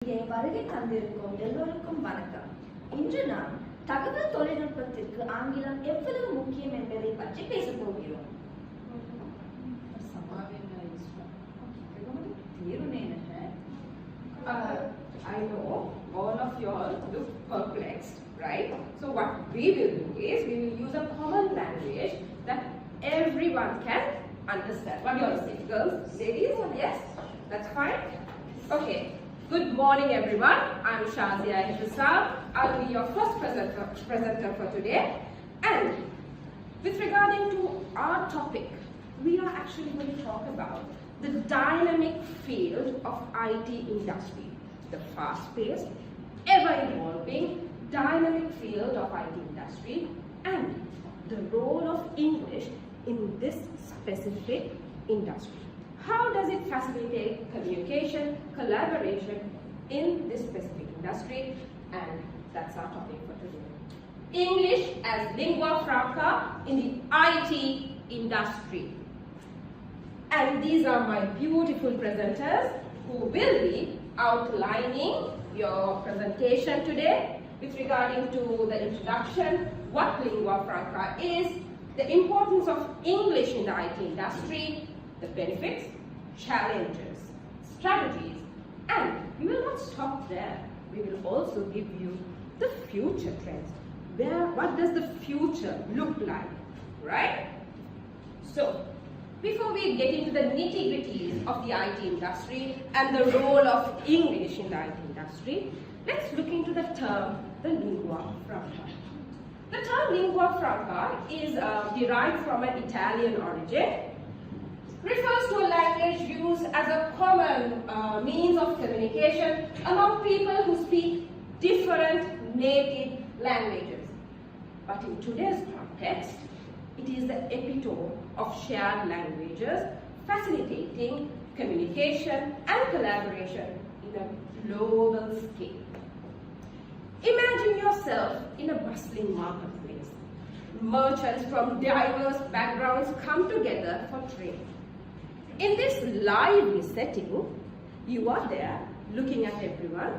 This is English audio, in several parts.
இங்கே வருகை தந்திருக்கும் எல்லோருக்கும் வணக்கம். இன்று நாம் தகவல் தொழில்நுட்பத்திற்கு ஆங்கிலம் எவ்வளவு முக்கியம் என்பதை பற்றி பேசப் போகிறோம். I know all of you all look perplexed, right? So what we will do is we will use a common language that everyone can understand. What do you all say, girls, ladies? Yes, that's fine. Okay. Good morning, everyone. I'm Shazia Hifisar. I'll be your first presenter for today. And with regarding to our topic, we are actually going to talk about the dynamic field of IT industry, the fast-paced, ever-evolving, dynamic field of IT industry, and the role of English in this specific industry. How does it facilitate communication, collaboration in this specific industry? And that's our topic for today. English as lingua franca in the IT industry. And these are my beautiful presenters who will be outlining your presentation today with regarding to the introduction, what lingua franca is, the importance of English in the IT industry, the benefits, challenges, strategies, and we will not stop there. We will also give you the future trends. What does the future look like, right? So, before we get into the nitty-gritties of the IT industry and the role of English in the IT industry, let's look into the term, the lingua franca. The term lingua franca is derived from an Italian origin, refers to a language used as a common means of communication among people who speak different native languages. But in today's context, it is the epitome of shared languages, facilitating communication and collaboration in a global scale. Imagine yourself in a bustling marketplace. Merchants from diverse backgrounds come together for trade. In this lively setting, you are there looking at everyone.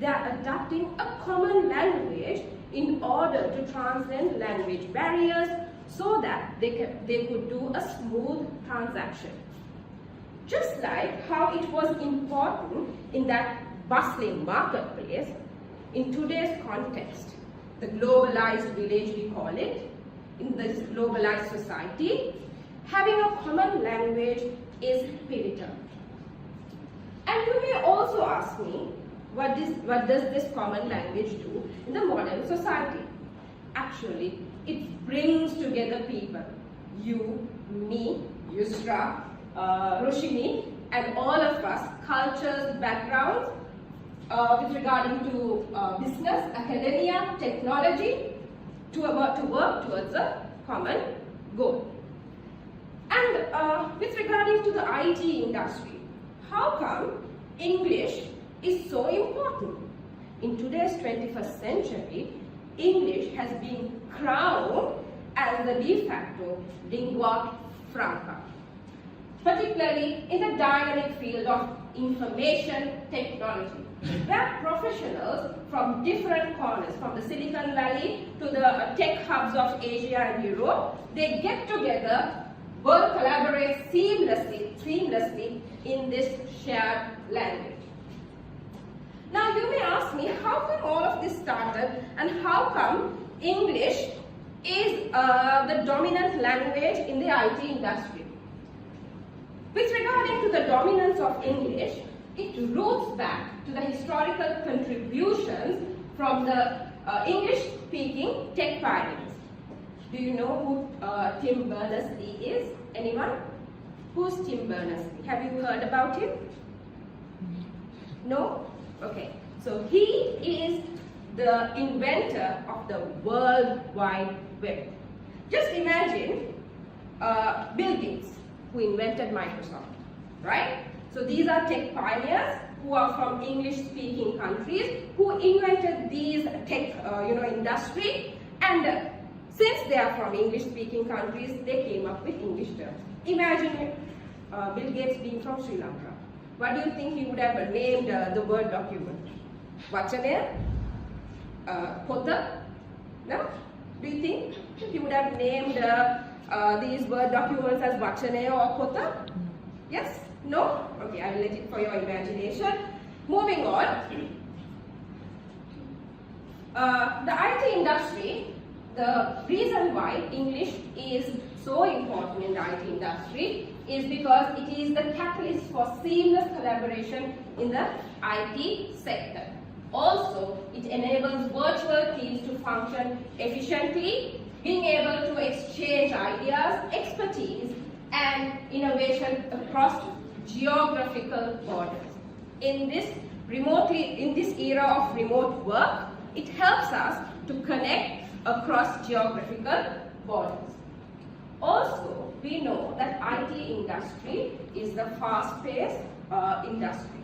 They are adopting a common language in order to transcend language barriers so that they could do a smooth transaction. Just like how it was important in that bustling marketplace, in today's context, the globalized village we call it, in this globalized society, having a common language is pivotal. And you may also ask me, what does this common language do in the modern society? Actually, it brings together people. You, me, Yusra, Roshini, and all of us, cultures, backgrounds, with regarding to business, academia, technology, to work towards a common goal. And with regarding to the IT industry, how come English is so important? In today's 21st century, English has been crowned as the de facto lingua franca, particularly in the dynamic field of information technology, where professionals from different corners, from the Silicon Valley to the tech hubs of Asia and Europe, they get together, will collaborate seamlessly in this shared language. Now you may ask me, how come all of this started and how come English is the dominant language in the IT industry? With regarding to the dominance of English, it roots back to the historical contributions from the English-speaking tech pioneers. Do you know who Tim Berners-Lee is? Anyone? Who's Tim Berners-Lee? Have you heard about him? No? Okay. So he is the inventor of the World Wide Web. Just imagine Bill Gates, who invented Microsoft, right? So these are tech pioneers who are from English-speaking countries who invented these tech, industry, and since they are from English-speaking countries, they came up with English terms. Imagine Bill Gates being from Sri Lanka. What do you think he would have named the Word document? Vachane, Pota. No? Do you think he would have named these Word documents as Vachane or Pota? Yes? No? Okay, I will let it for your imagination. Moving on. The IT industry, the reason why English is so important in the IT industry is because it is the catalyst for seamless collaboration in the IT sector. Also, it enables virtual teams to function efficiently, being able to exchange ideas, expertise, and innovation across geographical borders. In this era of remote work, it helps us to connect across geographical borders. Also, we know that IT industry is the fast-paced industry.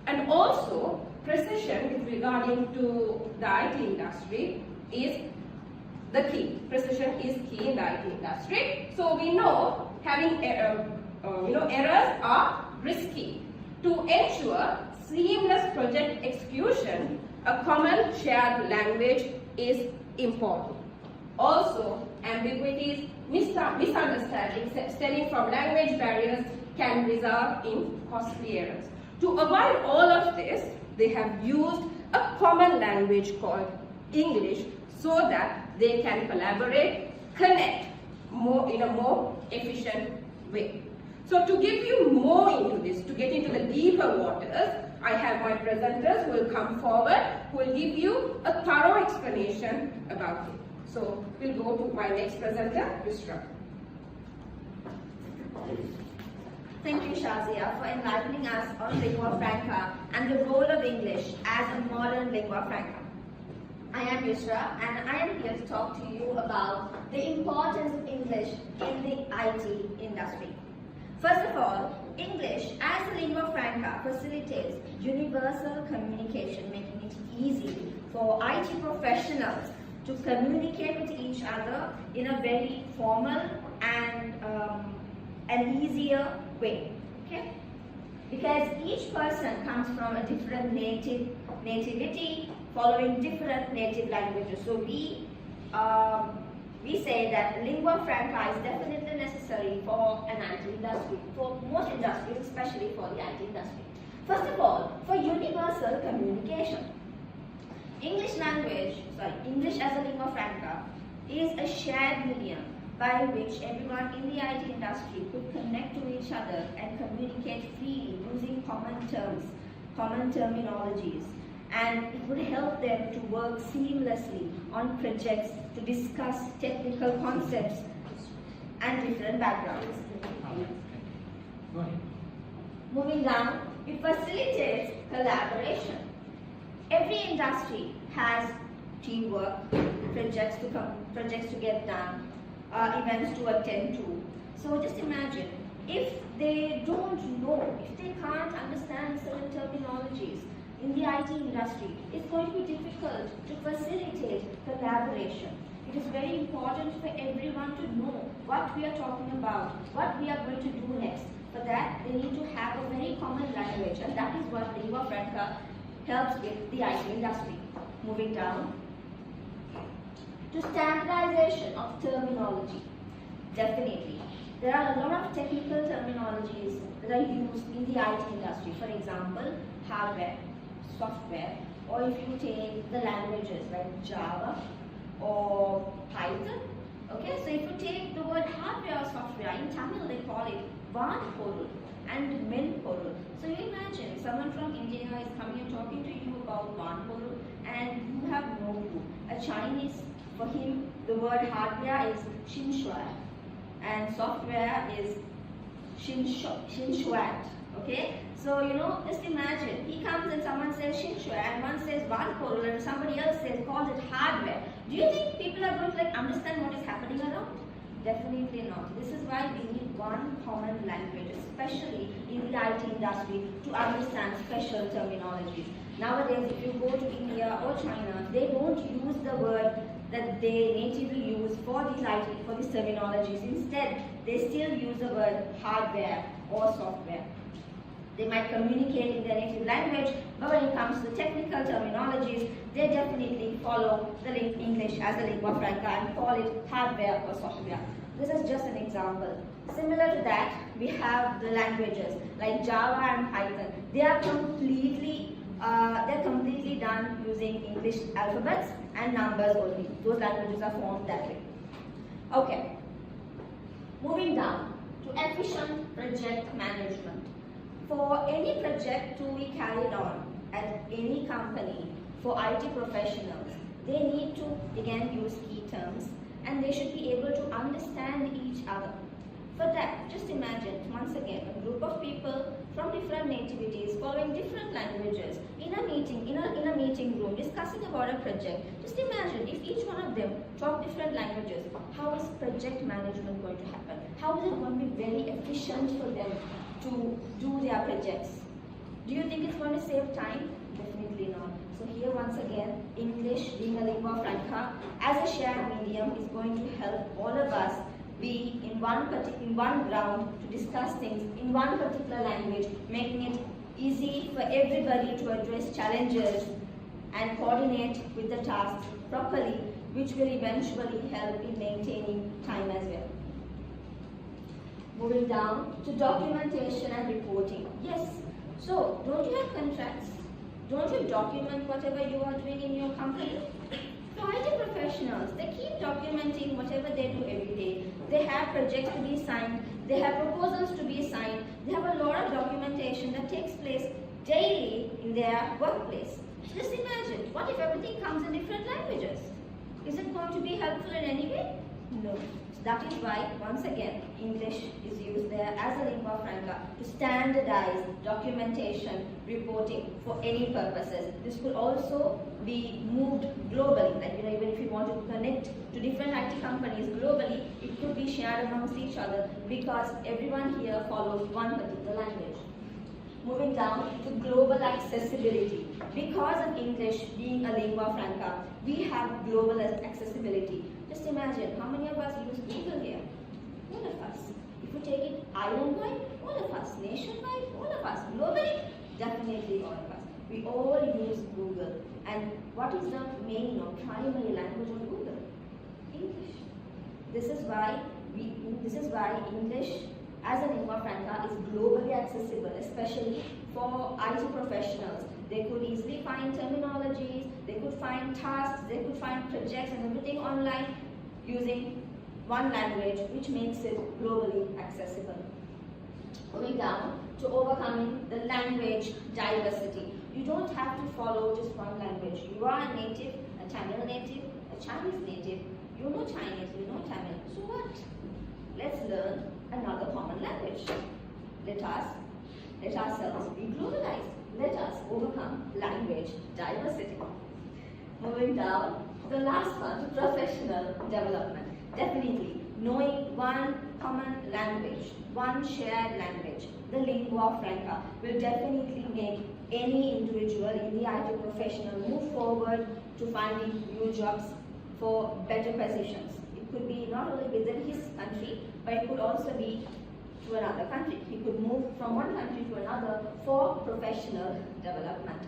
And also, precision regarding to the IT industry is the key. Precision is key in the IT industry. So we know having errors are risky. To ensure seamless project execution, a common shared language is important. Also, ambiguities, misunderstandings stemming from language barriers can result in costly errors. To avoid all of this, they have used a common language called English so that they can collaborate, connect in a more efficient way. So to give you more into this, to get into the deeper waters, I have my presenters who will come forward, who will give you a thorough explanation about it. So we'll go to my next presenter, Yusra. Thank you, Shazia, for enlightening us on lingua franca and the role of English as a modern lingua franca. I am Yusra, and I am here to talk to you about the importance of English in the IT industry. First of all, English as a lingua franca facilitates universal communication, making it easy for IT professionals to communicate with each other in a very formal and an easier way. Okay? Because each person comes from a different nativity, following different native languages. So we say that lingua franca is definitely necessary for an IT industry, for most industries, especially for the IT industry. First of all, for universal communication. English as a lingua franca is a shared medium by which everyone in the IT industry could connect to each other and communicate freely using common terms, common terminologies, and it would help them to work seamlessly on projects to discuss technical concepts and different backgrounds. Moving down, it facilitates collaboration. Every industry has teamwork, projects to get done, events to attend to. So just imagine, if they don't know, if they can't understand certain terminologies in the IT industry, it's going to be difficult to facilitate collaboration. It is very important for everyone to know what we are talking about, what we are going to do next. For that, they need to have a very common language, and that is what lingua franca helps with the IT industry. Moving down to standardization of terminology. Definitely, there are a lot of technical terminologies that are used in the IT industry. For example, hardware, software, or if you take the languages like Java or Python. Okay, so if you take the word hardware or software, in Tamil they call it Vanporul and Menporul. So you imagine someone from India is coming and talking to you about Vanporul and you have no clue. A Chinese, for him, the word hardware is Xinshuai and software is Xinshuat. Okay, so just imagine, he comes and someone says Xinshuai and one says Vanporul and somebody else calls it hardware. Do you think people are going to understand what is happening around? Definitely not. This is why we need one common language, especially in the IT industry, to understand special terminologies. Nowadays, if you go to India or China, they don't use the word that they natively use for these terminologies. Instead, they still use the word hardware or software. They might communicate in their native language, but when it comes to technical terminology, definitely follow the English as a lingua franca and call it hardware or software. This is just an example. Similar to that, we have the languages like Java and Python. They are completely done using English alphabets and numbers only. Those languages are formed that way. Okay. Moving down to efficient project management. For any project to be carried on at any company for IT professionals, they need to again use key terms and they should be able to understand each other. For that, just imagine once again a group of people from different nativities following different languages in a meeting room discussing about a project. Just imagine if each one of them talk different languages, how is project management going to happen? How is it going to be very efficient for them to do their projects? Do you think it's going to save time? Definitely not. So here once again, English being a lingua franca as a shared medium is going to help all of us be in one ground to discuss things in one particular language, making it easy for everybody to address challenges and coordinate with the tasks properly, which will eventually help in maintaining time as well. Moving down to documentation and reporting. Yes, so don't you have contracts? Don't you document whatever you are doing in your company? So IT professionals, they keep documenting whatever they do every day. They have projects to be signed, they have proposals to be signed, they have a lot of documentation that takes place daily in their workplace. Just imagine, what if everything comes in different languages? Is it going to be helpful in any way? No. So that is why, once again, English is used there as a lingua franca to standardize documentation, reporting for any purposes. This could also be moved globally, like even if you want to connect to different IT companies globally, it could be shared amongst each other because everyone here follows one particular language. Moving down to global accessibility. Because of English being a lingua franca, we have global accessibility. Just imagine how many of us use Google here? All of us. If you take it island-wide, all of us. Nationwide, all of us. Globally, definitely all of us. We all use Google. And what is the main or primary language of Google? English. This is why English as a lingua franca is globally accessible, especially for IT professionals. They could easily find terminologies, they could find tasks, they could find projects and everything online using one language, which makes it globally accessible. Moving down to overcoming the language diversity. You don't have to follow just one language. You are a native, a Tamil native, a Chinese native. You know Chinese, you know Tamil. So what? Let's learn another common language. Let ourselves be globalized. Let us overcome language diversity. Moving down, the last one, professional development. Definitely, knowing one common language, one shared language, the lingua franca, will definitely make any individual in the IT professional move forward to finding new jobs for better positions. It could be not only within his country, but it could also be to another country. He could move from one country to another for professional development.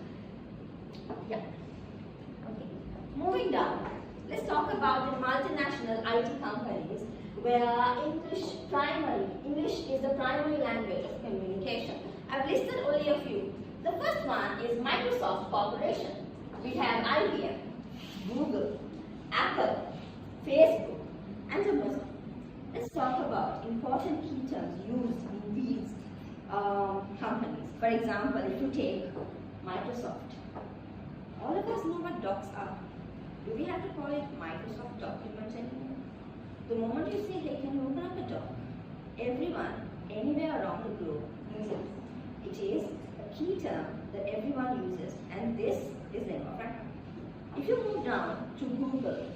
Yeah. Okay. Moving down, let's talk about the multinational IT companies where English is the primary language of communication. I've listed only a few. The first one is Microsoft Corporation. We have IBM, Google, Apple, Facebook, and Amazon. Let's talk about important key terms used in these companies. For example, if you take Microsoft, all of us know what docs are. Do we have to call it Microsoft Documents anymore? The moment you say, hey, can you open up a doc? Everyone, anywhere around the globe, uses it. It is a key term that everyone uses, and this is lingua franca. If you move down to Google,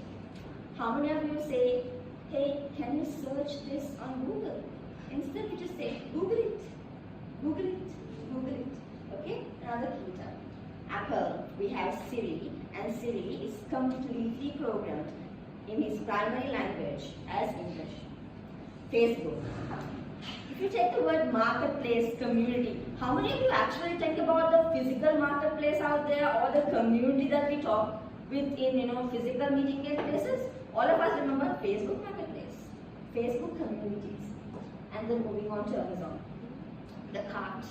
how many of you say, hey, can you search this on Google? Instead, we just say, Google it, Google it, Google it. Okay? Another key term. Apple, we have Siri, and Siri is completely programmed in its primary language as English. Facebook. If you take the word marketplace, community, how many of you actually think about the physical marketplace out there or the community that we talk? within physical meeting places, all of us remember Facebook Marketplace, Facebook communities, and then moving on to Amazon. The cart.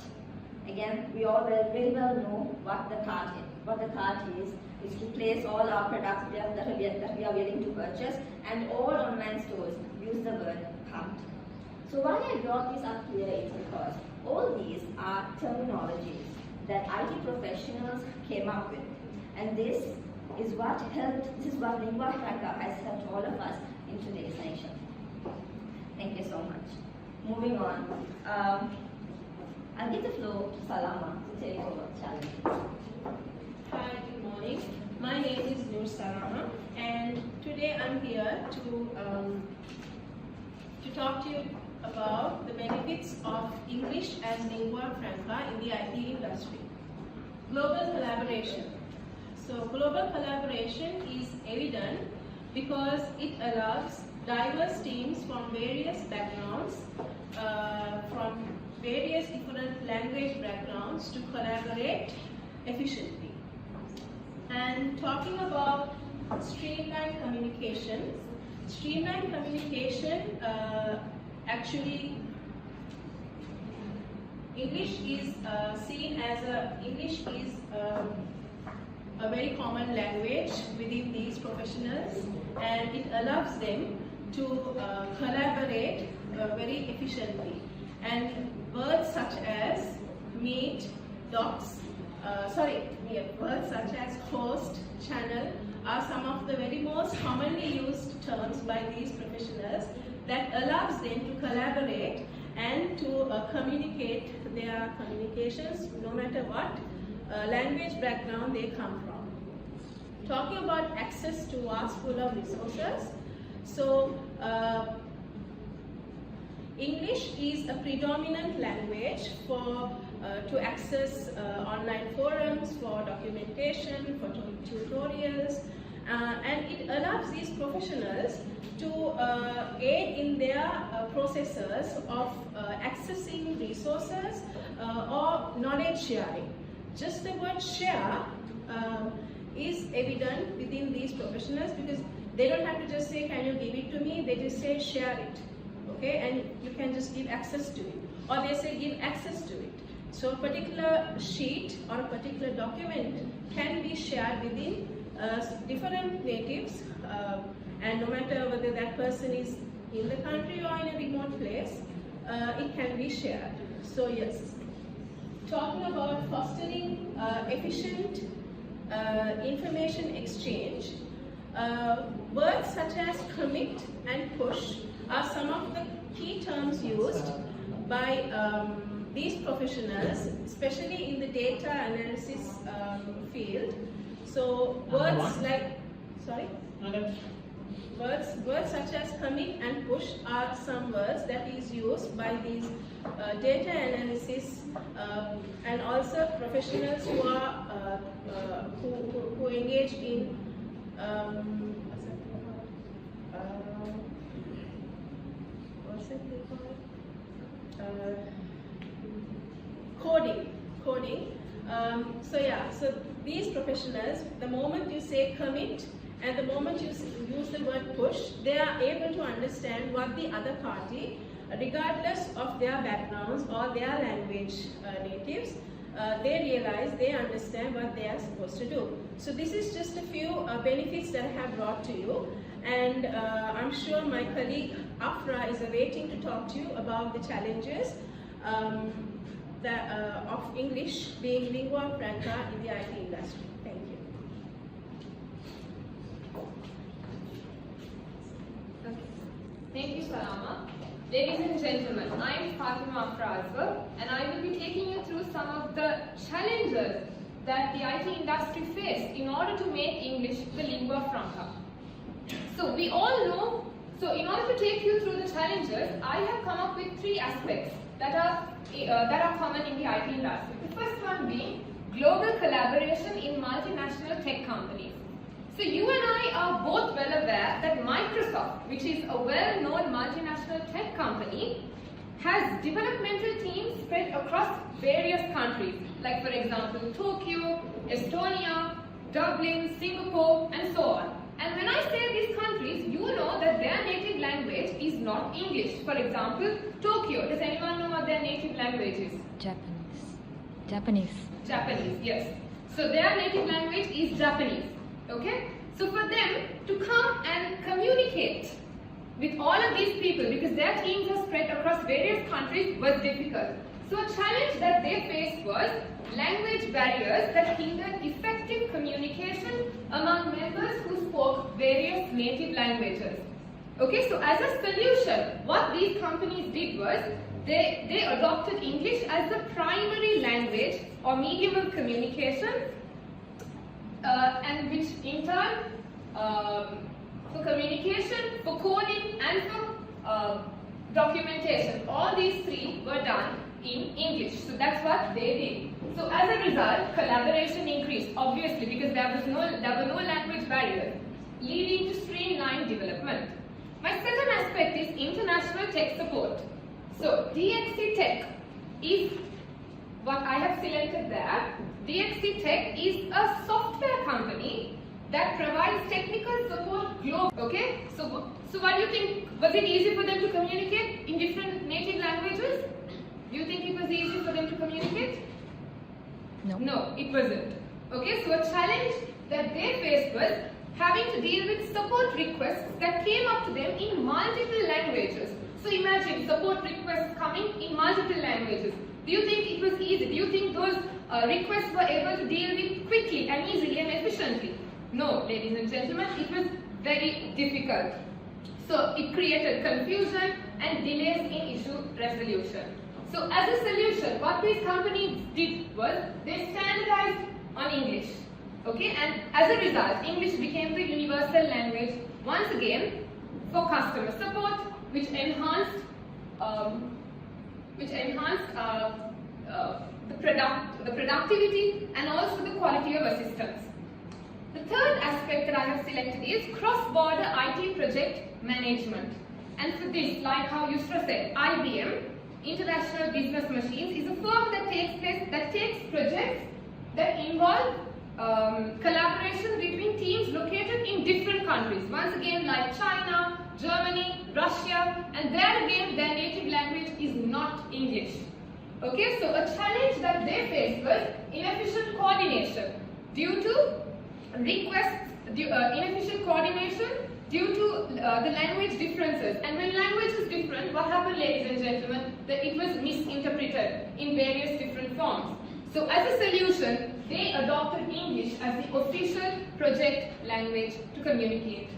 Again, we all very well know what the cart is. What the cart is to place all our products that we are willing to purchase, and all online stores use the word cart. So why I brought this up here is because all these are terminologies that IT professionals came up with, and this is what lingua franca has helped all of us in today's nation. Thank you so much. Moving on, I'll give the floor to Salama to tell you about challenges. Hi, good morning. My name is Nur Salama, and today I'm here to talk to you about the benefits of English as lingua franca in the IT industry. Global collaboration. So global collaboration is evident because it allows diverse teams from various backgrounds, from various different language backgrounds to collaborate efficiently. And talking about streamlined communication, actually English is a very common language within these professionals, and it allows them to collaborate very efficiently. And words such as meet, docs, words such as host, channel are some of the very most commonly used terms by these professionals that allows them to collaborate and to communicate their communications no matter what language background they come from. Talking about access to vast pool of resources, so English is a predominant language for to access online forums, for documentation, for tutorials, and it allows these professionals to aid in their processes of accessing resources or knowledge sharing. Just the word share is evident within these professionals because they don't have to just say, can you give it to me? They just say, share it. Okay, and you can just give access to it. Or they say, give access to it. So a particular sheet or a particular document can be shared within different natives, and no matter whether that person is in the country or in a remote place, it can be shared. So yes, talking about fostering efficient information exchange, words such as commit and push are some of the key terms used by these professionals, especially in the data analysis field. So words like, words such as commit and push are some words that is used by these data analysis and also professionals who are who engage in coding. So these professionals, the moment you say commit and the moment you use the word push, they are able to understand what the other party, regardless of their backgrounds or their language natives, they realize, they understand what they are supposed to do. So this is just a few benefits that I have brought to you, and I'm sure my colleague Afra is awaiting to talk to you about the challenges of English being lingua franca in the IT industry. Thank you. Okay. Thank you, Salama. Ladies and gentlemen, I am Fatima Afra, and I will be taking you through some of the challenges that the IT industry faced in order to make English the lingua franca. So we all know, so in order to take you through the challenges, I have come up with 3 aspects that are common in the IT industry. The first one being global collaboration in multinational tech companies. So you and I are both well aware that Microsoft, which is a well-known multinational tech company, has developmental teams spread across various countries, like for example Tokyo, Estonia, Dublin, Singapore, and so on. And when I say these countries, you know that their native language is not English. For example, Tokyo. Does anyone know what their native language is? Japanese. Japanese, yes. So their native language is Japanese. Okay? So for them to come and communicate with all of these people, because their teams are spread across various countries, was difficult. So a challenge that they faced was language barriers that hindered effective communication among members who spoke various native languages. Okay, so as a solution, what these companies did was they adopted English as the primary language or medium of communication, and which in turn, for communication, for coding, and for documentation, all these three were done in English. So that's what they did. So as a result, collaboration increased, obviously, because there were no language barriers, leading to streamlined development. My second aspect is international tech support. So DXC Tech is what I have selected there. DXC Tech is a software company that provides technical support globally. Okay, so what do you think? Was it easy for them to communicate in different native languages? Do you think it was easy for them to communicate? No. No, it wasn't. Okay, so a challenge that they faced was having to deal with support requests that came up to them in multiple languages. So imagine support requests coming in multiple languages. Do you think it was easy? Do you think those requests were able to deal with quickly and easily and efficiently? No, ladies and gentlemen, it was very difficult. So it created confusion and delays in issue resolution. So as a solution, what these companies did was they standardized on English. Okay, and as a result, English became the universal language once again for customer support, which enhanced the productivity and also the quality of assistance. The third aspect that I have selected is cross-border IT project management. And for this, like how Yusra said, IBM, International Business Machines, is a firm that takes projects that involve collaboration between teams located in different countries. Once again, like China, Germany, Russia, and there again, their native language is not English. Okay, so a challenge that they faced was inefficient coordination due to inefficient coordination due to the language differences. And when language is different, what happened, ladies and gentlemen? That it was misinterpreted in various different forms. So as a solution, they adopted English as the official project language to communicate.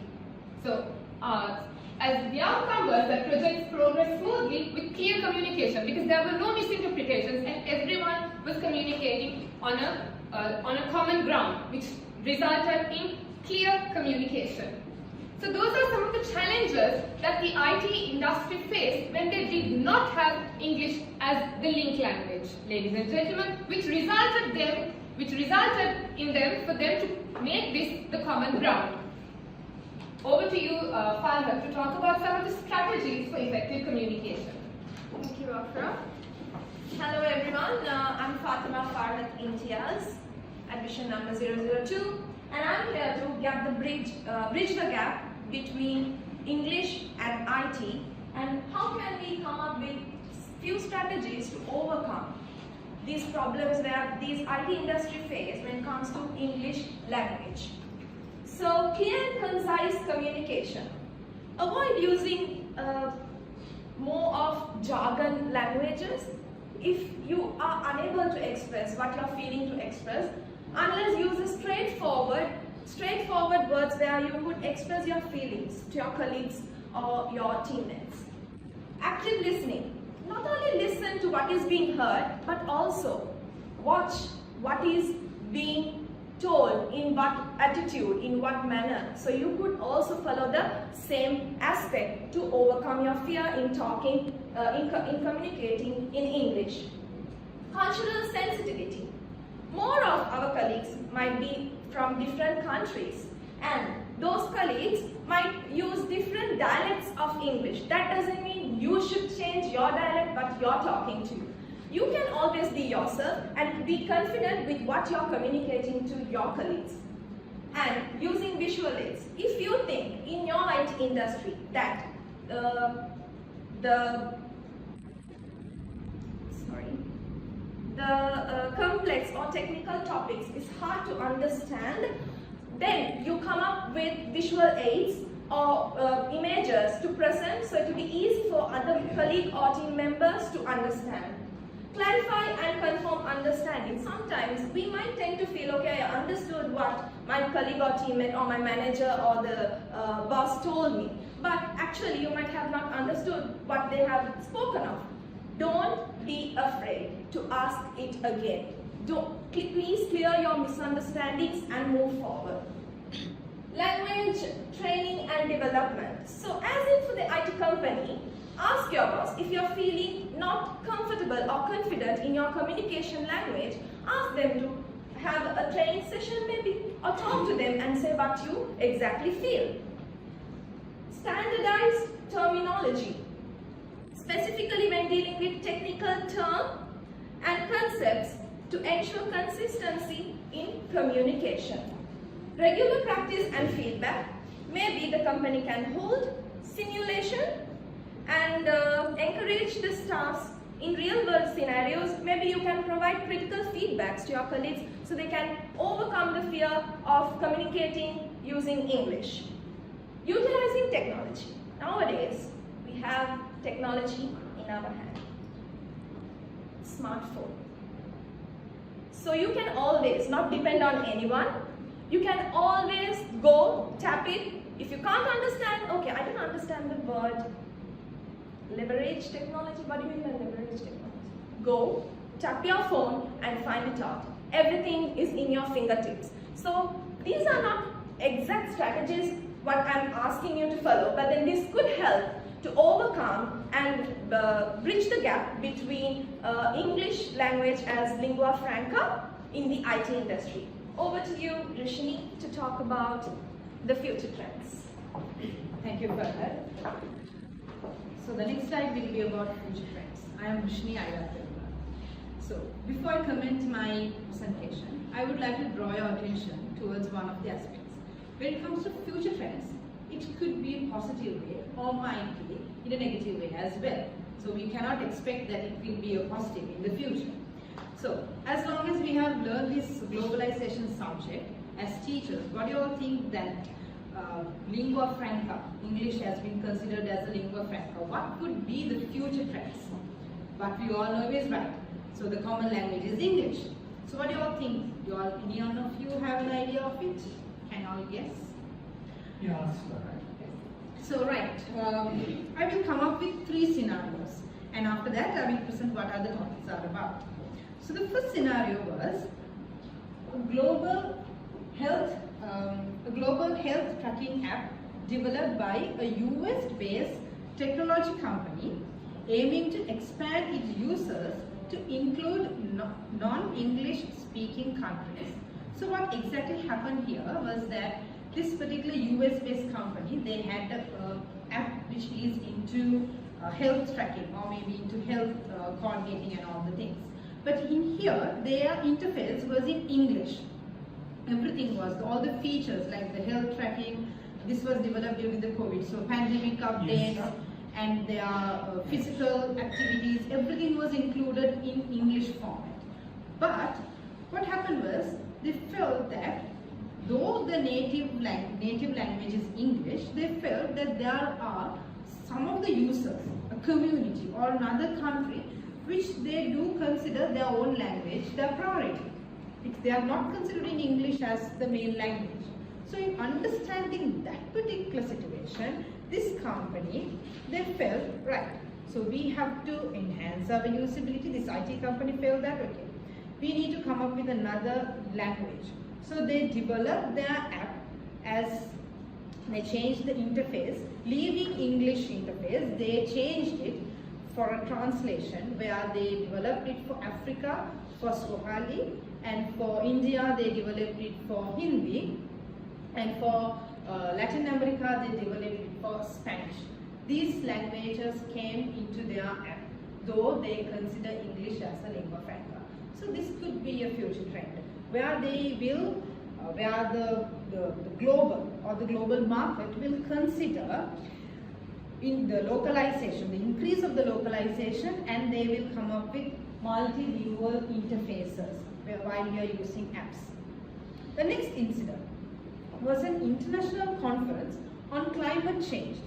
So as the outcome was that projects progressed smoothly with clear communication, because there were no misinterpretations and everyone was communicating on a common ground, which resulted in clear communication. So those are some of the challenges that the IT industry faced when they did not have English as the link language, ladies and gentlemen, which resulted in them for them to make this the common ground. Over to you, Farhat, to talk about some of the strategies for effective communication. Thank you, Afra. Hello everyone, I'm Fatima Farhat Imtiaz, admission number 002, and I'm here to bridge the gap between English and IT, and how can we come up with few strategies to overcome these problems that these IT industry face when it comes to English language. So clear and concise communication. Avoid using more of jargon languages if you are unable to express what you are feeling to express, unless use a straightforward words where you could express your feelings to your colleagues or your teammates. Active listening. Not only listen to what is being heard, but also watch what is being told, in what attitude, in what manner. So you could also follow the same aspect to overcome your fear in talking, in communicating in English. Cultural sensitivity. More of our colleagues might be from different countries, and those colleagues might use different dialects of English. That doesn't mean you should change your dialect but you're talking to. You can always be yourself and be confident with what you're communicating to your colleagues. industry that the complex or technical topics is hard to understand, then you come up with visual aids or images to present so it will be easy for other colleague or team members to understand. Clarify and confirm understanding. Sometimes we might tend to feel, okay, I understood what my colleague or teammate or my manager or the boss told me. But actually you might have not understood what they have spoken of. Don't be afraid to ask it again. Please clear your misunderstandings and move forward. Language training and development. So as in for the IT company, ask your boss if you're feeling not comfortable or confident in your communication language, ask them to have a training session maybe, or talk to them and say what you exactly feel. Standardized terminology. Specifically when dealing with technical terms and concepts to ensure consistency in communication. Regular practice and feedback. Maybe the company can hold simulation and encourage the staffs in real world scenarios. Maybe you can provide critical feedbacks to your colleagues so they can overcome the fear of communicating using English. Utilizing technology. Nowadays, we have technology in our hand. Smartphone. So you can always not depend on anyone. You can always go, tap it. If you can't understand, okay, I don't understand the word leverage technology. What do you mean by leverage technology? Go, tap your phone and find it out. Everything is in your fingertips. So these are not exact strategies what I'm asking you to follow, but then this could help to overcome and bridge the gap between English language as lingua franca in the IT industry. Over to you, Rishini, to talk about the future trends. Thank you, Farhad. So the next slide will be about future trends. I am Rishini Ayatollah. So before I comment my presentation, I would like to draw your attention towards one of the aspects. When it comes to future trends, it could be in a positive way or might be in a negative way as well. So we cannot expect that it will be a positive in the future. So as long as we have learned this globalization subject as teachers, what do you all think that lingua franca, English has been considered as a lingua franca? What could be the future trends? What we all know is right. So the common language is English. So what do you all think? Any one of you have an idea of it? Can all guess? Yeah, that's right. So right, I will come up with 3 scenarios, and after that I will present what other topics are about. So the first scenario was a global health tracking app developed by a US-based technology company aiming to expand its users to include non-English speaking countries. So what exactly happened here was that this particular US-based company, they had an app which is into health tracking or maybe into health coordinating and all the things. But in here, their interface was in English. Everything was, all the features like the health tracking, this was developed during the COVID. So pandemic updates and their physical activities, everything was included in English format. But what happened was, they felt that though the native language is English, they felt that there are some of the users, a community or another country, which they do consider their own language their priority. They are not considering English as the main language. So in understanding that particular situation, this company, they felt, right, so we have to enhance our usability. This IT company felt that, okay, we need to come up with another language. So they developed their app as they changed the interface, leaving English interface, they changed it for a translation where they developed it for Africa, for Swahili, and for India they developed it for Hindi, and for Latin America they developed it for Spanish. These languages came into their app, though they consider English as a lingua franca. So this could be a future trend, where they will where the global or the global market will consider in the localization, the increase of the localization, and they will come up with multilingual interfaces while you are using apps. The next incident was an international conference on climate change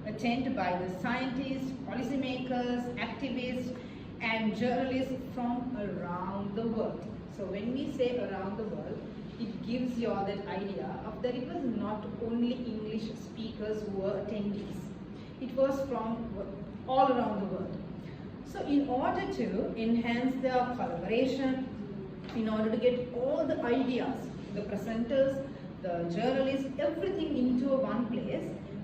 attended by the scientists, policymakers, activists and journalists from around the world. So when we say around the world, it gives you all that idea of that it was not only English speakers who were attendees. It was from all around the world. So in order to enhance their collaboration, in order to get all the ideas, the presenters, the journalists, everything into one place,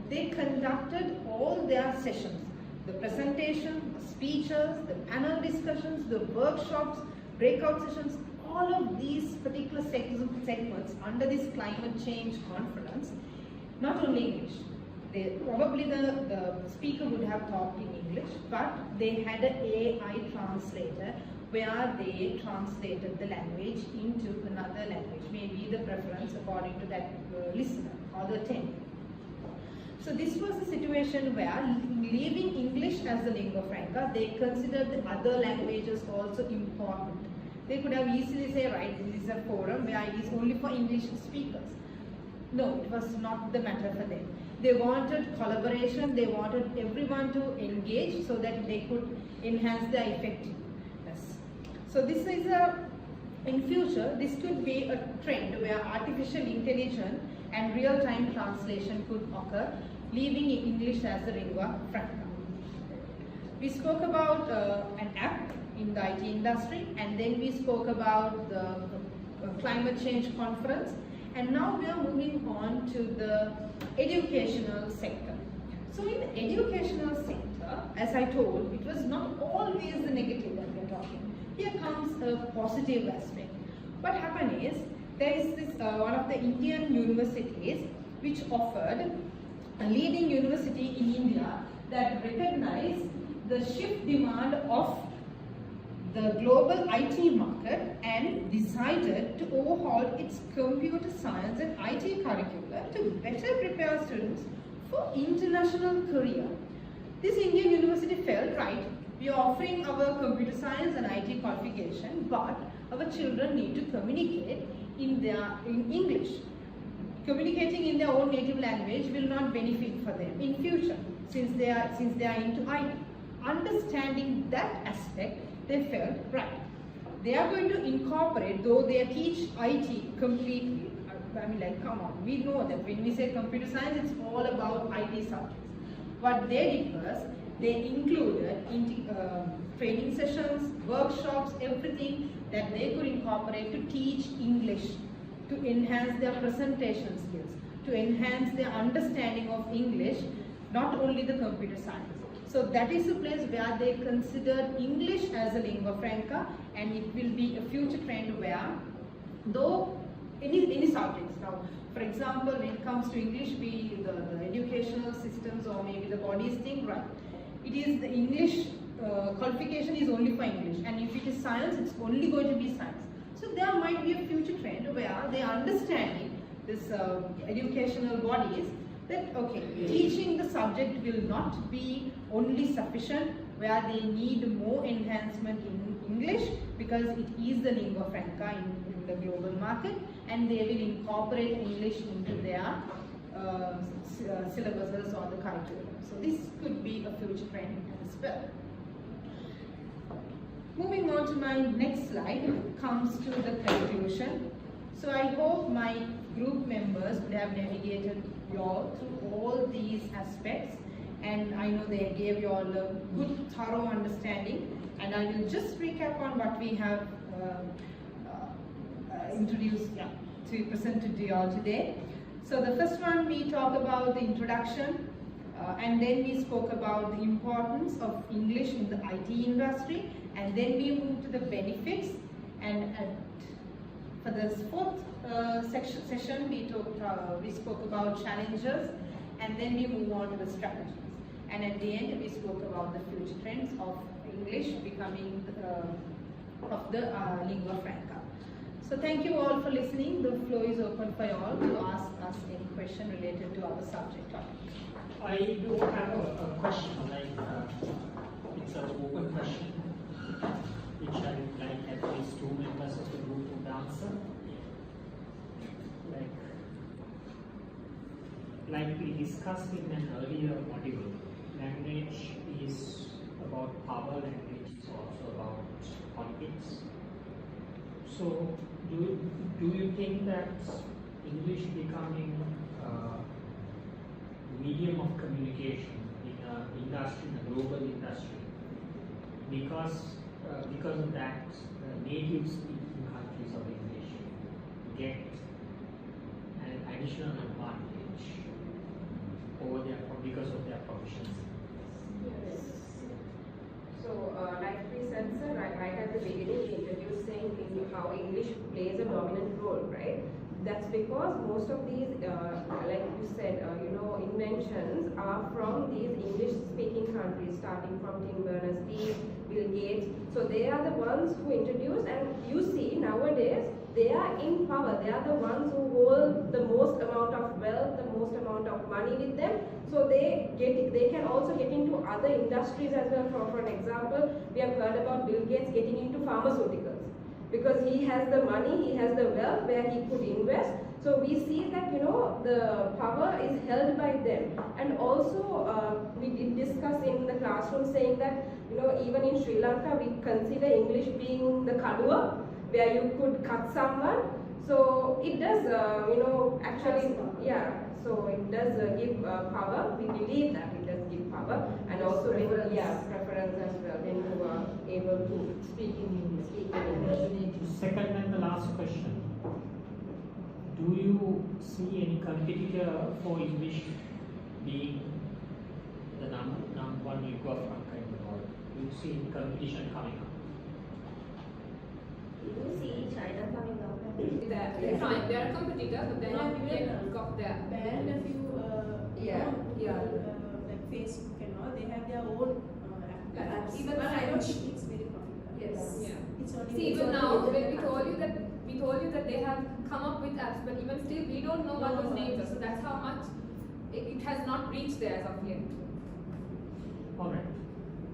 they conducted all their sessions. The presentation, the speeches, the panel discussions, the workshops, breakout sessions, all of these particular segments under this climate change conference, not only English. Probably the speaker would have talked in English, but they had an AI translator where they translated the language into another language, maybe the preference according to that listener or the attendee. So this was a situation where, leaving English as the lingua franca, they considered the other languages also important. They could have easily said, right, this is a forum where it is only for English speakers. No, it was not the matter for them. They wanted collaboration, they wanted everyone to engage so that they could enhance their effectiveness. So this is in future, this could be a trend where artificial intelligence and real-time translation could occur, leaving English as the lingua franca. We spoke about an app in the IT industry, and then we spoke about the climate change conference, and now we are moving on to the educational sector. So in the educational sector, as I told, it was not always the negative that we are talking. Here comes a positive aspect. What happened is, there is this one of the Indian universities which offered a leading university in India that recognized the shift demand of the global IT market and decided to overhaul its computer science and IT curricula to better prepare students for international career. This Indian university felt, right, we are offering our computer science and IT qualification, but our children need to communicate in English. Communicating in their own native language will not benefit for them in future since they are into IT. Understanding that aspect, they felt, right, they are going to incorporate, though they teach IT completely. I mean, like, come on, we know that when we say computer science, it's all about IT subjects. What they did was, they included training sessions, workshops, everything that they could incorporate to teach English, to enhance their presentation skills, to enhance their understanding of English, not only the computer science. So that is a place where they considered English as a lingua franca, and it will be a future trend where, though any subjects now, for example, when it comes to English, the educational systems or maybe the bodies think, right, it is the English qualification is only for English, and if it is science, it's only going to be science. So there might be a future trend where they are understanding this educational bodies that, okay, teaching the subject will not be only sufficient, where they need more enhancement in English because it is the lingua franca in the global market, and they will incorporate English into their syllabuses or the curriculum. So this could be a future trend as well. Moving on to my next slide comes to the conclusion. So I hope my group members would have navigated you all through all these aspects, and I know they gave you all a good thorough understanding, and I will just recap on what we have introduced to present to you all today. So the first one, we talk about the introduction, and then we spoke about the importance of English in the IT industry, and then we moved to the benefits, and for the fourth session we spoke about challenges, and then we move on to the strategies, and at the end we spoke about the future trends of English becoming of the lingua franca. So thank you all for listening. The floor is open for you all to ask us any question related to our subject topic. I do have a question, it's an open question, which I would like at least 2 members of the group to answer. Like we discussed in an earlier module, language is about power, language is also about politics. So, do you think that English becoming medium of communication in an industry, in a global industry, because of that, native speaking countries of English get an additional advantage over because of their proficiency? Yes. So, like we said, sir, right at the beginning, we introduced saying how English plays a dominant role, right? That's because most of these, like you said, inventions are from these English-speaking countries, starting from Tim Berners-Lee, Bill Gates. So they are the ones who introduced, and you see nowadays they are in power. They are the ones who hold the most amount of wealth, the most amount of money with them. So they can also get into other industries as well. For an example, we have heard about Bill Gates getting into pharmaceuticals, because he has the money, he has the wealth where he could invest. So we see that the power is held by them. And also we did discuss in the classroom saying that even in Sri Lanka we consider English being the kadua, where you could cut someone. So it does actually, yeah, so it does give power. We believe that it does give power, and also preference as well when you are able to speak in English. Second and the last question. Do you see any competitor for English being the number one lingua franca in the world? Do you see any competition coming up? You do see China coming up. They're fine. They're a competitor, but they're not yet got there. Banned a few like Facebook and all. They have their own apps. Even but I don't French. think it's very popular. Yes. Yeah. It's only See, even now, when we told you that they have come up with apps, but even still, we don't know what those names are. So that's how much it has not reached there as of yet. All right.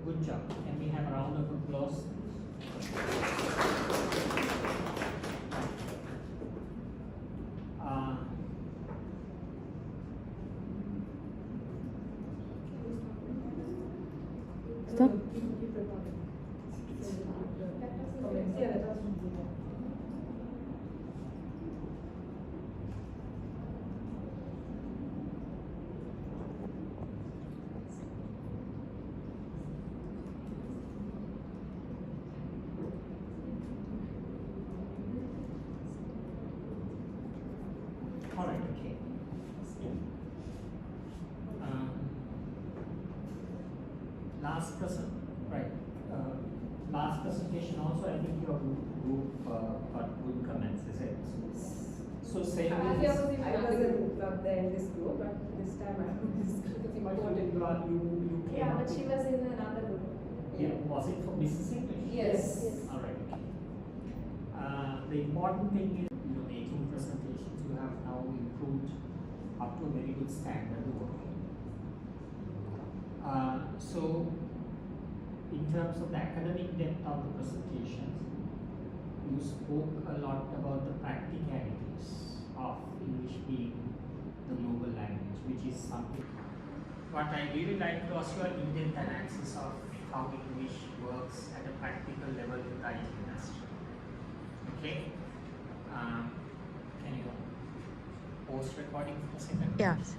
Good job. Can we have a round of applause? Stop. All right, okay. Last presentation also, I think your group got good comments, is it? So say I wasn't not there in this group, but this time I was you came Yeah, up but she with- was in another group. Yeah, was it for business English? Yes. All right, okay. The important thing is you're making presentations, you have now improved up to a very good standard of work. So, in terms of the academic depth of the presentations, you spoke a lot about the practicalities of English being the global language, which is something. What I really like was your in-depth analysis of how English works at a practical level in the IT industry. Okay? Can you pause recording for a second? Yes.